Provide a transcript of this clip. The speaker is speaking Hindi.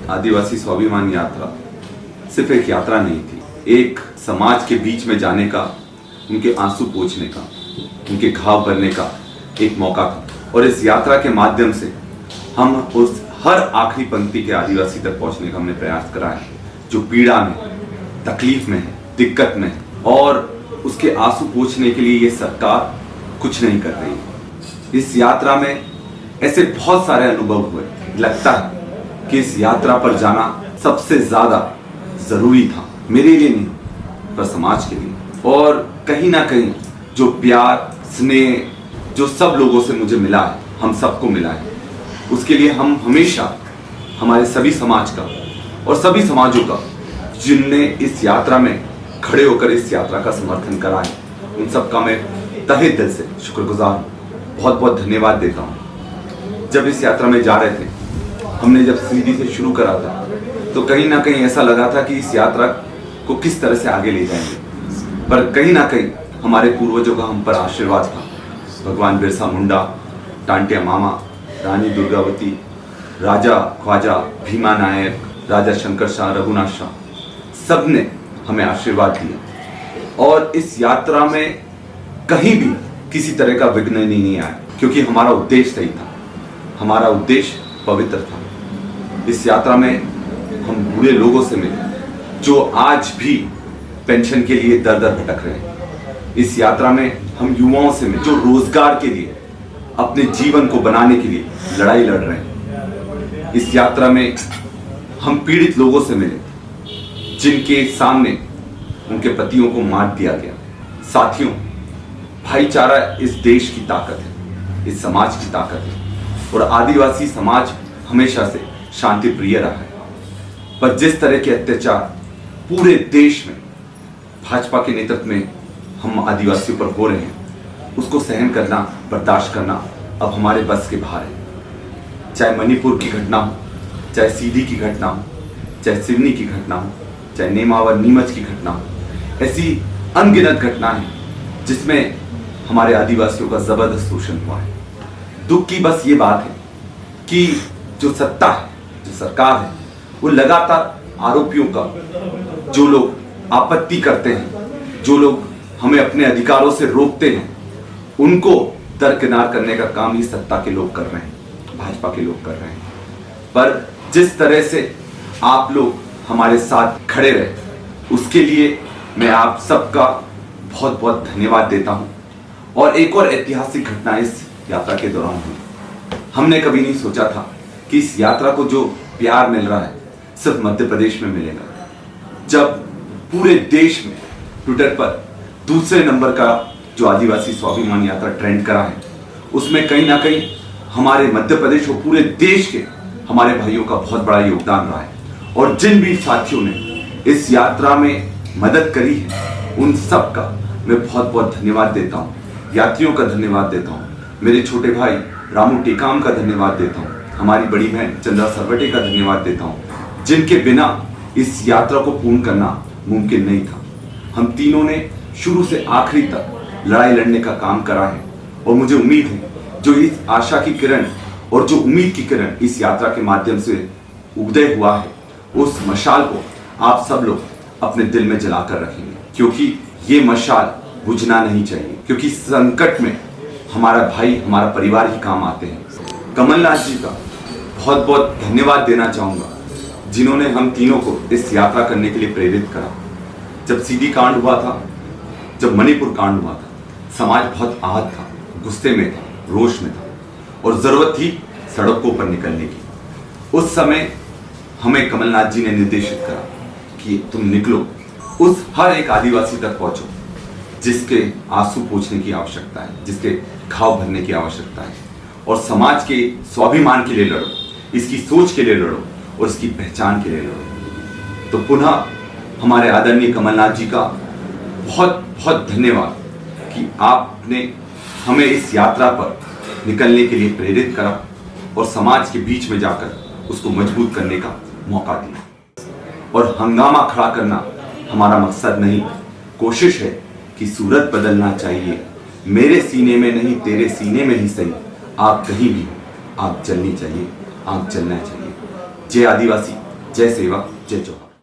आदिवासी स्वाभिमान यात्रा सिर्फ एक यात्रा नहीं थी, एक समाज के बीच में जाने का, उनके आंसू पोंछने का, उनके घाव भरने का एक मौका था। और इस यात्रा के माध्यम से हम उस हर आखिरी पंक्ति के आदिवासी तक पहुंचने का हमने प्रयास करा है, जो पीड़ा में, तकलीफ में है, दिक्कत में है, और उसके आंसू पोंछने के लिए ये सरकार कुछ नहीं कर रही है। इस यात्रा में ऐसे बहुत सारे अनुभव हुए, लगता है कि इस यात्रा पर जाना सबसे ज्यादा जरूरी था, मेरे लिए नहीं पर समाज के लिए। और कहीं ना कहीं जो प्यार, स्नेह जो सब लोगों से मुझे मिला है, हम सबको मिला है, उसके लिए हम हमेशा हमारे सभी समाज का और सभी समाजों का जिनने इस यात्रा में खड़े होकर इस यात्रा का समर्थन करा है, उन सबका मैं तहे दिल से शुक्रगुजार हूँ, बहुत बहुत धन्यवाद देता हूँ। जब इस यात्रा में जा रहे थे, हमने जब सीधी से शुरू करा था, तो कहीं ना कहीं ऐसा लगा था कि इस यात्रा को किस तरह से आगे ले जाएंगे, पर कहीं ना कहीं हमारे पूर्वजों का हम पर आशीर्वाद था। भगवान बिरसा मुंडा, टांटिया मामा, रानी दुर्गावती, राजा ख्वाजा भीमा नायक, राजा शंकर शाह, रघुनाथ शाह, सब ने हमें आशीर्वाद दिया। और इस यात्रा में कहीं भी किसी तरह का विघ्न नहीं आया, क्योंकि हमारा उद्देश्य सही था, हमारा उद्देश्य पवित्र था। इस यात्रा में हम बूढ़े लोगों से मिले जो आज भी पेंशन के लिए दर दर भटक रहे हैं। इस यात्रा में हम युवाओं से मिले जो रोजगार के लिए, अपने जीवन को बनाने के लिए लड़ाई लड़ रहे हैं। इस यात्रा में हम पीड़ित लोगों से मिले जिनके सामने उनके पतियों को मार दिया गया। साथियों, भाईचारा इस देश की ताकत है, इस समाज की ताकत है, और आदिवासी समाज हमेशा से शांति प्रिय रहा है। पर जिस तरह के अत्याचार पूरे देश में भाजपा के नेतृत्व में हम आदिवासियों पर हो रहे हैं, उसको सहन करना, बर्दाश्त करना अब हमारे बस के बाहर है। चाहे मणिपुर की घटना हो, चाहे सीधी की घटना हो, चाहे सिवनी की घटना हो, चाहे नेमावर नीमच की घटना हो, ऐसी अनगिनत घटनाएं हैं जिसमें हमारे आदिवासियों का जबरदस्त शोषण हुआ है। दुख की बस ये बात है कि जो सत्ता है, जो सरकार है, वो लगातार आरोपियों का, जो लोग आपत्ति करते हैं, जो लोग हमें अपने अधिकारों से रोकते हैं, उनको दरकिनार करने का काम ही सत्ता के लोग कर रहे हैं, भाजपा के लोग कर रहे हैं। पर जिस तरह से आप लोग हमारे साथ खड़े रहे, उसके लिए मैं आप सबका बहुत बहुत धन्यवाद देता हूं। और एक और ऐतिहासिक घटना इस यात्रा के दौरान हुई। हमने कभी नहीं सोचा था कि इस यात्रा को जो प्यार मिल रहा है सिर्फ मध्य प्रदेश में मिलेगा। जब पूरे देश में ट्विटर पर दूसरे नंबर का जो आदिवासी स्वाभिमान यात्रा ट्रेंड करा है, उसमें कहीं ना कहीं हमारे मध्य प्रदेश और पूरे देश के हमारे भाइयों का बहुत बड़ा योगदान रहा है। और जिन भी साथियों ने इस यात्रा में मदद करी है, उन सब का मैं बहुत बहुत धन्यवाद देता हूँ। यात्रियों का धन्यवाद देता हूँ, मेरे छोटे भाई रामू टेकाम का धन्यवाद देता हूँ, हमारी बड़ी बहन चंद्रा सरवटे का धन्यवाद देता हूँ, जिनके बिना इस यात्रा को पूर्ण करना मुमकिन नहीं था। हम तीनों ने शुरू से आखिरी तक लड़ाई लड़ने का काम करा है, और मुझे उम्मीद है जो इस आशा की किरण और जो उम्मीद की किरण इस यात्रा के माध्यम से उदय हुआ है, उस मशाल को आप सब लोग अपने दिल में जलाकर रखेंगे, क्योंकि ये मशाल बुझना नहीं चाहिए। क्योंकि संकट में हमारा भाई, हमारा परिवार ही काम आते हैं। कमलनाथ जी का बहुत बहुत धन्यवाद देना चाहूँगा, जिन्होंने हम तीनों को इस यात्रा करने के लिए प्रेरित करा। जब सीधी कांड हुआ था, जब मणिपुर कांड हुआ था, समाज बहुत आहत था, गुस्से में था, रोष में था, और जरूरत थी सड़कों पर निकलने की। उस समय हमें कमलनाथ जी ने निर्देशित करा कि तुम निकलो, उस हर एक आदिवासी तक पहुंचो जिसके आंसू पोंछने की आवश्यकता है, जिसके घाव भरने की आवश्यकता है, और समाज के स्वाभिमान के लिए लड़ो, इसकी सोच के लिए लड़ो, और इसकी पहचान के लिए लड़ो। तो पुनः हमारे आदरणीय कमलनाथ जी का बहुत बहुत धन्यवाद कि आपने हमें इस यात्रा पर निकलने के लिए प्रेरित करा और समाज के बीच में जाकर उसको मजबूत करने का मौका दिया। और हंगामा खड़ा करना हमारा मकसद नहीं, कोशिश है कि सूरत बदलना चाहिए। मेरे सीने में नहीं, तेरे सीने में ही सही, आग कहीं भी हो, आग जलनी चाहिए, आग जलना चाहिए। जय आदिवासी, जय सेवा, जय जवाहर।